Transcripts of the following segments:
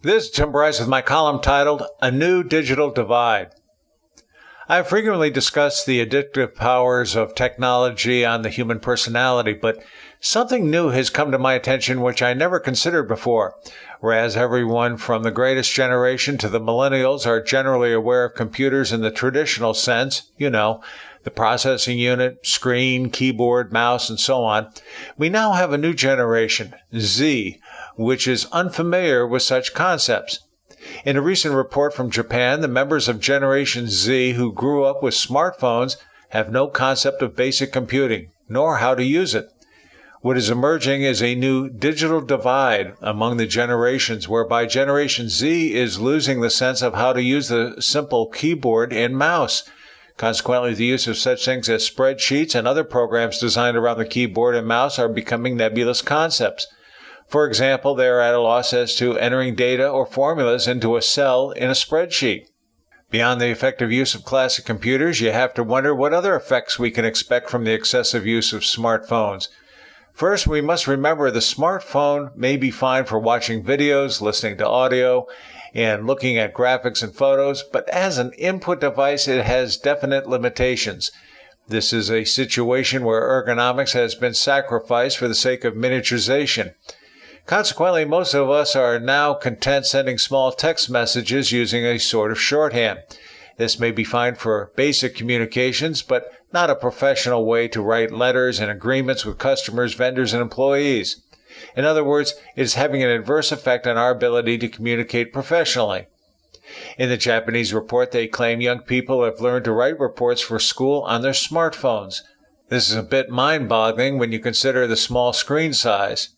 This is Tim Bryce with my column titled, A New Digital Divide. I have frequently discussed the addictive powers of technology on the human personality, but something new has come to my attention which I never considered before. Whereas everyone from the greatest generation to the millennials are generally aware of computers in the traditional sense, the processing unit, screen, keyboard, mouse, and so on, we now have a new generation, Z, which is unfamiliar with such concepts. In a recent report from Japan, the members of Generation Z who grew up with smartphones have no concept of basic computing, nor how to use it. What is emerging is a new digital divide among the generations, whereby Generation Z is losing the sense of how to use the simple keyboard and mouse. Consequently, the use of such things as spreadsheets and other programs designed around the keyboard and mouse are becoming nebulous concepts. For example, they are at a loss as to entering data or formulas into a cell in a spreadsheet. Beyond the effective use of classic computers, you have to wonder what other effects we can expect from the excessive use of smartphones. First, we must remember the smartphone may be fine for watching videos, listening to audio, and looking at graphics and photos, but as an input device, it has definite limitations. This is a situation where ergonomics has been sacrificed for the sake of miniaturization. Consequently, most of us are now content sending small text messages using a sort of shorthand. This may be fine for basic communications, but not a professional way to write letters and agreements with customers, vendors, and employees. In other words, it is having an adverse effect on our ability to communicate professionally. In the Japanese report, they claim young people have learned to write reports for school on their smartphones. This is a bit mind-boggling when you consider the small screen size.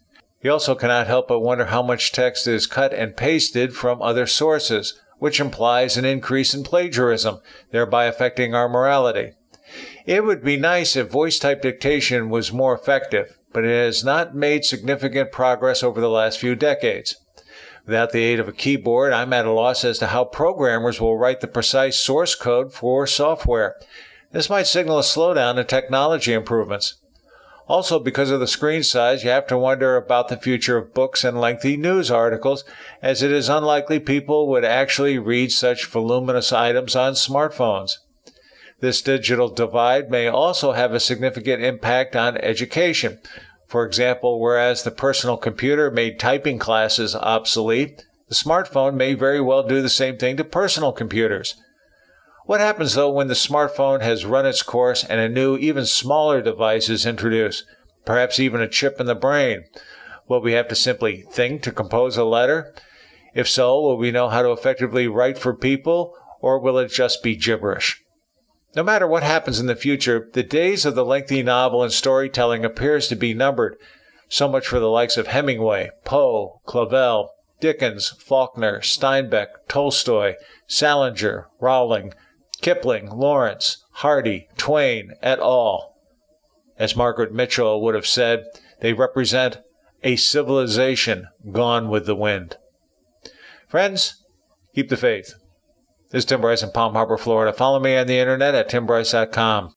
You also cannot help but wonder how much text is cut and pasted from other sources, which implies an increase in plagiarism, thereby affecting our morality. It would be nice if voice-type dictation was more effective, but it has not made significant progress over the last few decades. Without the aid of a keyboard, I'm at a loss as to how programmers will write the precise source code for software. This might signal a slowdown in technology improvements. Also, because of the screen size, you have to wonder about the future of books and lengthy news articles, as it is unlikely people would actually read such voluminous items on smartphones. This digital divide may also have a significant impact on education. For example, whereas the personal computer made typing classes obsolete, the smartphone may very well do the same thing to personal computers. What happens, though, when the smartphone has run its course and a new, even smaller device is introduced, perhaps even a chip in the brain? Will we have to simply think to compose a letter? If so, will we know how to effectively write for people, or will it just be gibberish? No matter what happens in the future, the days of the lengthy novel and storytelling appears to be numbered. So much for the likes of Hemingway, Poe, Clavel, Dickens, Faulkner, Steinbeck, Tolstoy, Salinger, Rowling, Kipling, Lawrence, Hardy, Twain, et al. As Margaret Mitchell would have said, they represent a civilization gone with the wind. Friends, keep the faith. This is Tim Bryce in Palm Harbor, Florida. Follow me on the internet at timbryce.com.